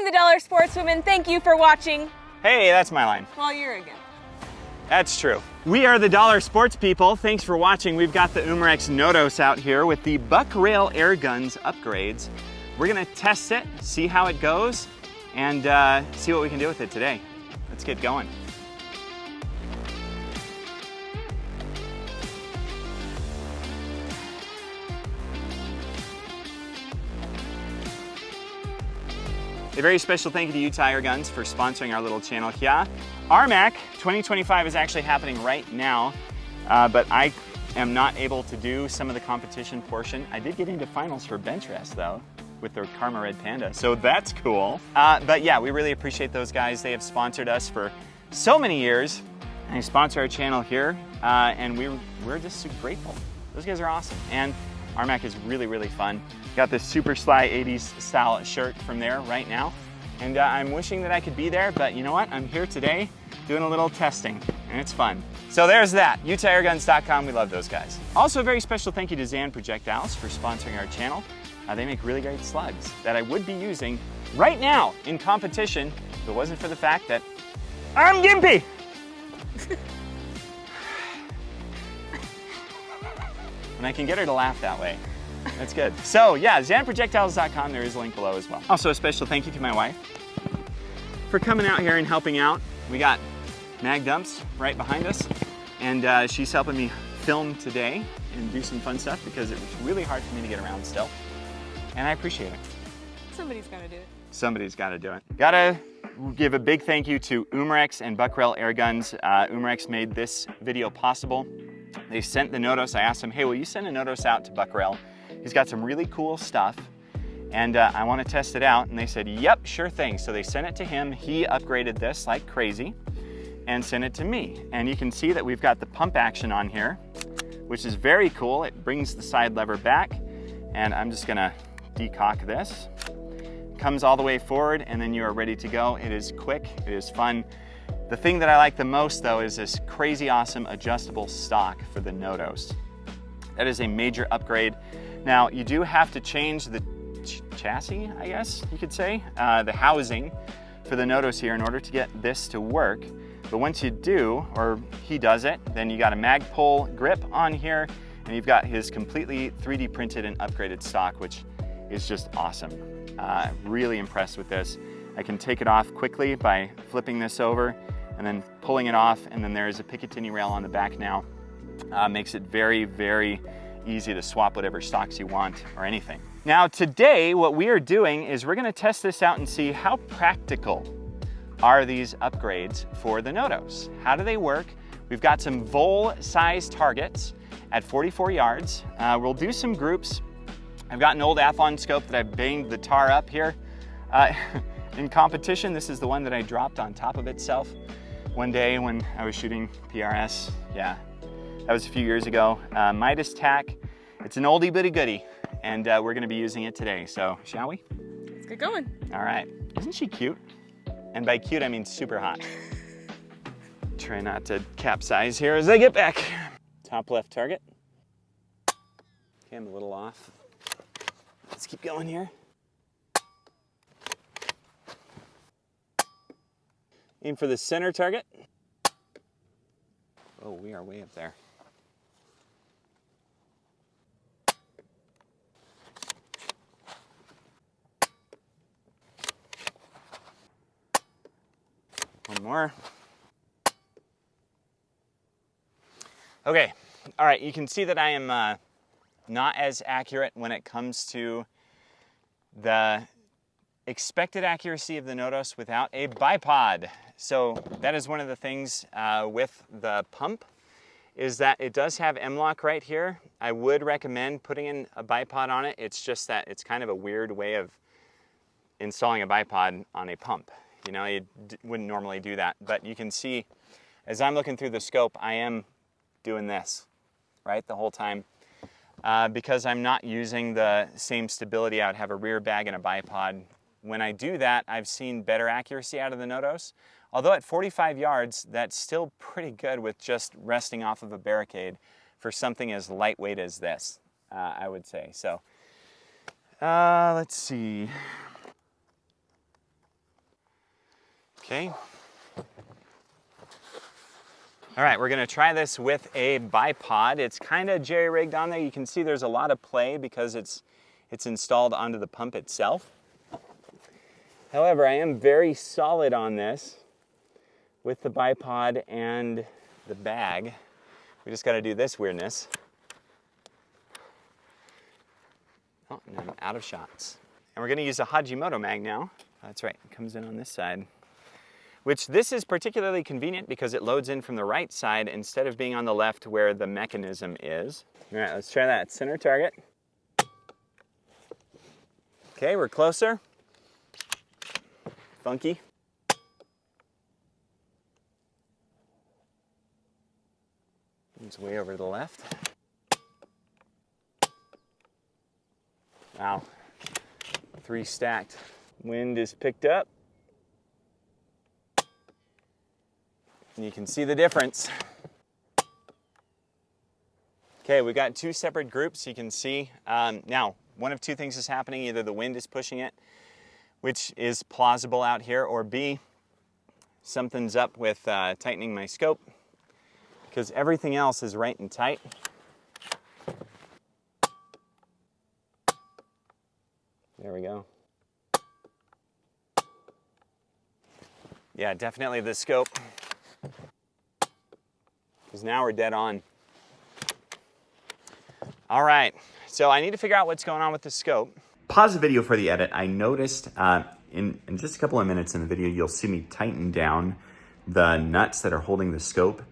I'm the Dollar Sportswoman. Thank you for watching. Hey, that's my line. Well, you're again. That's true. We are the Dollar Sports people. Thanks for watching. We've got the Umarex Notos out here with the Buckrail Airguns Upgrades. We're gonna test it, see how it goes, and see what we can do with it today. Let's get going. A very special thank you to Utah Airguns for sponsoring our little channel here. RMAC 2025 is actually happening right now, but I am not able to do some of the competition portion. I did get into finals for bench rest though, with their Karma Red Panda, so that's cool. But yeah, we really appreciate those guys. They have sponsored us for so many years, and they sponsor our channel here, and we're just super grateful. Those guys are awesome, and RMAC is really, really fun. Got this super sly 80s style shirt from there right now. And I'm wishing that I could be there, but you know what? I'm here today doing a little testing, and it's fun. So there's that, UtahAirguns.com, we love those guys. Also a very special thank you to Zan Projectiles for sponsoring our channel. They make really great slugs that I would be using right now in competition if it wasn't for the fact that I'm gimpy. And I can get her to laugh that way. That's good. So yeah, zanprojectiles.com, there is a link below as well. Also a special thank you to my wife for coming out here and helping out. We got mag dumps right behind us, and she's helping me film today and do some fun stuff because it was really hard for me to get around still. And I appreciate it. Somebody's gotta do it. Somebody's gotta do it. Gotta give a big thank you to Umarex and Buckrail Airguns. Umarex made this video possible. They sent the Notos. I asked them, hey, will you send a Notos out to Buckrail? He's got some really cool stuff, and I want to test it out. And they said, yep, sure thing. So they sent it to him. He upgraded this like crazy and sent it to me. And you can see that we've got the pump action on here, which is very cool. It brings the side lever back, and I'm just gonna decock this. Comes all the way forward, and then you are ready to go. It is quick, it is fun. The thing that I like the most though is this crazy awesome adjustable stock for the Notos. That is a major upgrade. Now you do have to change the chassis, I guess you could say, the housing for the Notos here in order to get this to work. But once you do, or he does it, then you got a Magpul grip on here, and you've got his completely 3D printed and upgraded stock, which is just awesome. Really impressed with this. I can take it off quickly by flipping this over and then pulling it off, and then there is a Picatinny rail on the back now. Makes it very, very easy to swap whatever stocks you want or anything. Now today, what we are doing is we're gonna test this out and see how practical are these upgrades for the Notos. How do they work? We've got some vole size targets at 44 yards. We'll do some groups. I've got an old Athlon scope that I banged the tar up here. In competition, this is the one that I dropped on top of itself one day when I was shooting PRS. Yeah, that was a few years ago. Midas tack. It's an oldie but a goodie, and we're gonna be using it today. So, shall we? Let's get going. All right. Isn't she cute? And by cute, I mean super hot. Try not to capsize here as I get back. Top left target. Okay, I'm a little off. Let's keep going here. Aim for the center target. Oh, we are way up there. One more. Okay, all right, you can see that I am not as accurate when it comes to the expected accuracy of the Notos without a bipod. So that is one of the things with the pump, is that it does have M-LOK right here. I would recommend putting in a bipod on it. It's just that it's kind of a weird way of installing a bipod on a pump. You know, you wouldn't normally do that, but you can see as I'm looking through the scope, I am doing this, right, the whole time. Because I'm not using the same stability, I would have a rear bag and a bipod. When I do that, I've seen better accuracy out of the Notos. Although at 45 yards, that's still pretty good with just resting off of a barricade for something as lightweight as this, I would say. So, let's see. Okay. All right, we're gonna try this with a bipod. It's kind of jerry-rigged on there. You can see there's a lot of play because it's installed onto the pump itself. However, I am very solid on this with the bipod and the bag. We just gotta do this weirdness. Oh, and I'm out of shots. And we're gonna use a Hajimoto mag now. That's right, it comes in on this side. Which this is particularly convenient because it loads in from the right side instead of being on the left where the mechanism is. All right, let's try that center target. Okay, we're closer. Funky. It's way over to the left. Wow, 3 stacked. Wind is picked up. And you can see the difference. Okay, we've got 2 separate groups. You can see now one of 2 things is happening. Either the wind is pushing it, which is plausible out here, or B, something's up with tightening my scope because everything else is right and tight. There we go. Yeah, definitely the scope. Because now we're dead on. All right, so I need to figure out what's going on with the scope. Pause the video for the edit. I noticed in just a couple of minutes in the video, you'll see me tighten down the nuts that are holding the scope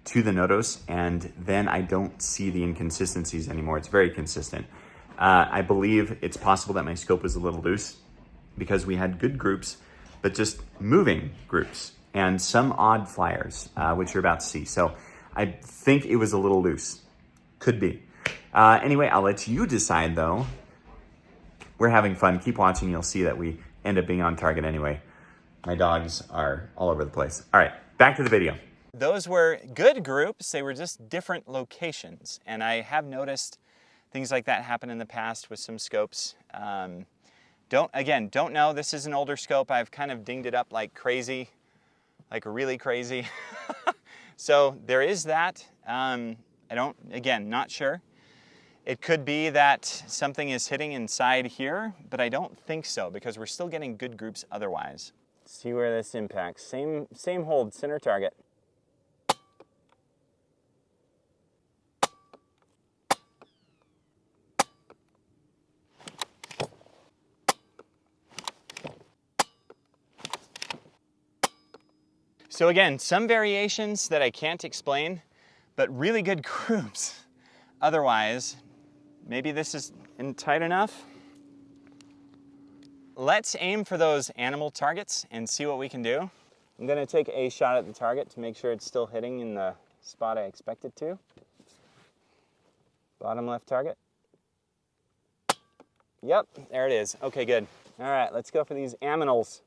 to the Notos, and then I don't see the inconsistencies anymore. It's very consistent. I believe it's possible that my scope was a little loose because we had good groups, but just moving groups and some odd flyers, which you're about to see. So I think it was a little loose. Could be. Anyway, I'll let you decide though. We're having fun. Keep watching. You'll see that we end up being on target anyway. My dogs are all over the place. All right, back to the video. Those were good groups. They were just different locations. And I have noticed things like that happen in the past with some scopes. Don't know. This is an older scope. I've kind of dinged it up like crazy, like really crazy. So there is that. Not sure. It could be that something is hitting inside here, but I don't think so because we're still getting good groups otherwise. See where this impacts. Same hold, center target. So again, some variations that I can't explain, but really good groups. Otherwise, maybe this is tight enough. Let's aim for those animal targets and see what we can do. I'm gonna take a shot at the target to make sure it's still hitting in the spot I expect it to. Bottom left target. Yep, there it is. Okay, good. All right, let's go for these aminals.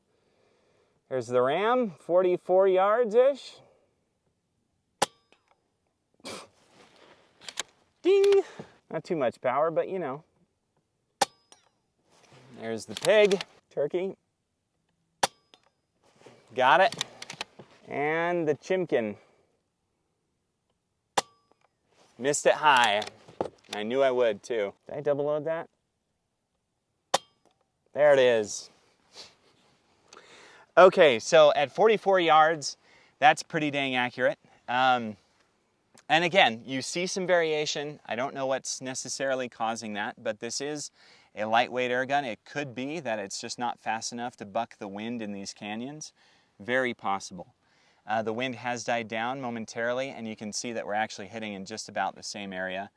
Here's the ram, 44 yards-ish. Ding! Not too much power, but you know. There's the pig, turkey. Got it. And the chimkin. Missed it high. I knew I would too. Did I double load that? There it is. Okay, so at 44 yards, that's pretty dang accurate. And again, you see some variation. I don't know what's necessarily causing that, but this is a lightweight air gun. It could be that it's just not fast enough to buck the wind in these canyons. Very possible. The wind has died down momentarily, and you can see that we're actually hitting in just about the same area,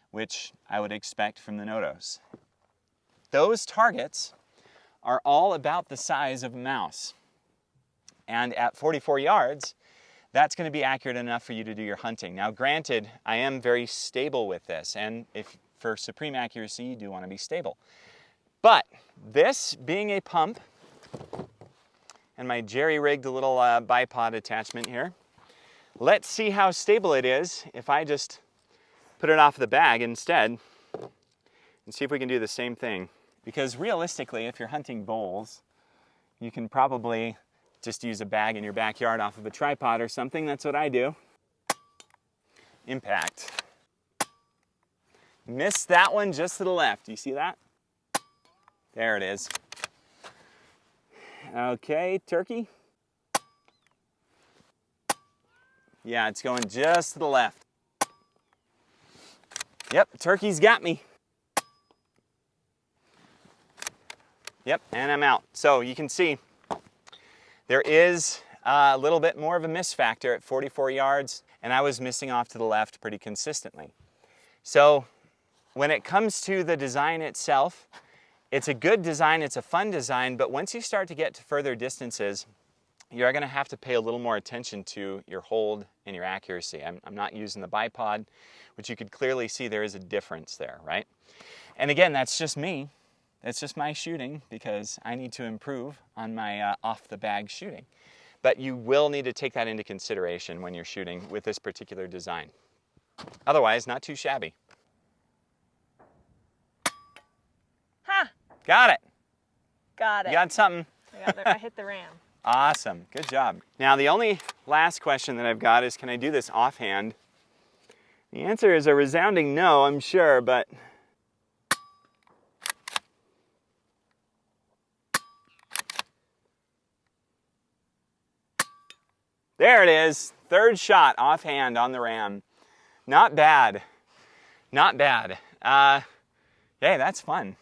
which I would expect from the Notos. Those targets are all about the size of a mouse. And at 44 yards, that's going to be accurate enough for you to do your hunting. Now, granted, I am very stable with this, and if for supreme accuracy, you do want to be stable. But this being a pump, and my jerry-rigged little bipod attachment here, let's see how stable it is if I just put it off the bag instead, and see if we can do the same thing. Because realistically, if you're hunting voles, you can probably just use a bag in your backyard off of a tripod or something. That's what I do. Impact. Missed that one just to the left. Do you see that? There it is. Okay, turkey. Yeah, it's going just to the left. Yep, turkey's got me. Yep, and I'm out. So you can see there is a little bit more of a miss factor at 44 yards, and I was missing off to the left pretty consistently. So when it comes to the design itself, it's a good design, it's a fun design, but once you start to get to further distances, you're going to have to pay a little more attention to your hold and your accuracy. I'm not using the bipod, which you could clearly see there is a difference there, right? And again, that's just me. That's just my shooting because I need to improve on my off-the-bag shooting. But you will need to take that into consideration when you're shooting with this particular design. Otherwise, not too shabby. Ha! Got it. Got it. You got something. I hit the ram. Awesome, good job. Now the only last question that I've got is, can I do this offhand? The answer is a resounding no, I'm sure, but there it is, third shot offhand on the ram. Not bad, not bad. Hey, that's fun.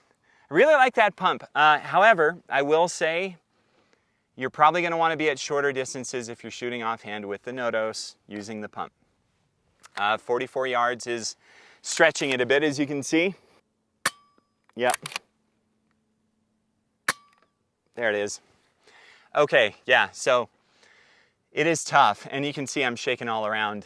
I really like that pump. However, I will say, you're probably going to want to be at shorter distances if you're shooting offhand with the Notos using the pump. 44 yards is stretching it a bit, as you can see. Yep. There it is. Okay, yeah, so it is tough, and you can see I'm shaking all around.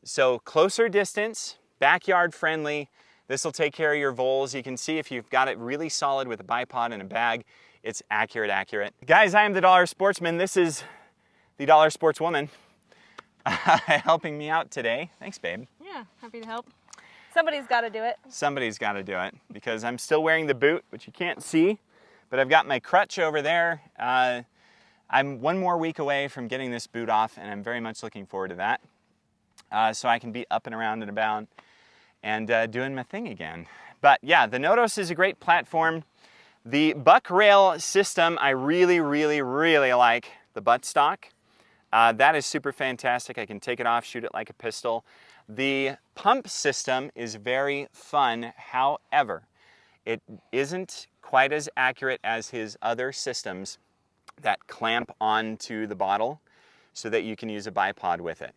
So closer distance, backyard friendly. This will take care of your voles. You can see if you've got it really solid with a bipod and a bag, it's accurate. Guys, I am the Dollar Sportsman. This is the Dollar Sportswoman helping me out today. Thanks, babe. Yeah, happy to help. Somebody's got to do it. Somebody's got to do it because I'm still wearing the boot, which you can't see, but I've got my crutch over there. I'm one more week away from getting this boot off, and I'm very much looking forward to that. So I can be up and around and about and doing my thing again. But yeah, the Notos is a great platform. The Buckrail system, I really like the buttstock. That is super fantastic. I can take it off, shoot it like a pistol. The pump system is very fun. However, it isn't quite as accurate as his other systems that clamp onto the bottle so that you can use a bipod with it.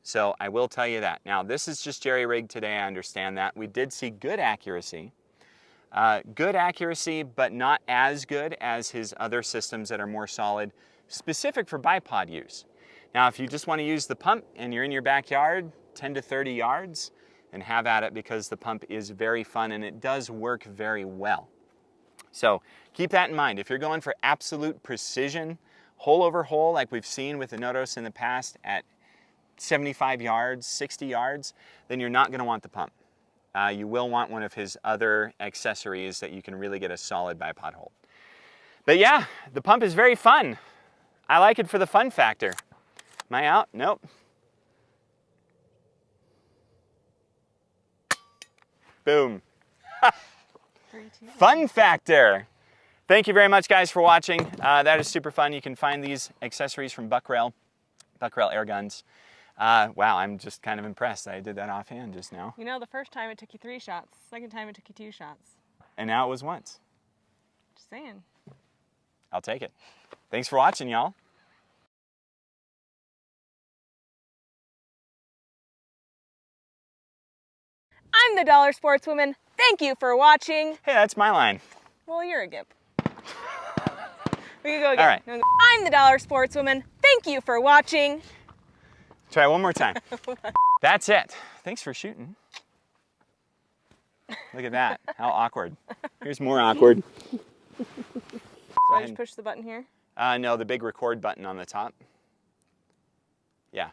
So I will tell you that. Now, this is just jerry-rigged today. I understand that. We did see good accuracy. Good accuracy, but not as good as his other systems that are more solid, specific for bipod use. Now, if you just want to use the pump and you're in your backyard, 10 to 30 yards, then have at it because the pump is very fun and it does work very well. So keep that in mind. If you're going for absolute precision, hole over hole, like we've seen with the Notos in the past at 75 yards, 60 yards, then you're not going to want the pump. You will want one of his other accessories that you can really get a solid bipod hold. But yeah, the pump is very fun. I like it for the fun factor. Am I out? Nope. Boom. Fun factor. Thank you very much, guys, for watching. That is super fun. You can find these accessories from Buckrail Airguns. Wow, I'm just kind of impressed. I did that offhand just now. You know, the first time it took you 3 shots. Second time it took you 2 shots. And now it was once. Just saying. I'll take it. Thanks for watching, y'all. I'm the Dollar Sportswoman. Thank you for watching. Hey, that's my line. Well, you're a gip. We can go again. All right. I'm the Dollar Sportswoman. Thank you for watching. Try one more time. That's it. Thanks for shooting. Look at that. How awkward. Here's more awkward. So I just push the button here? No, the big record button on the top.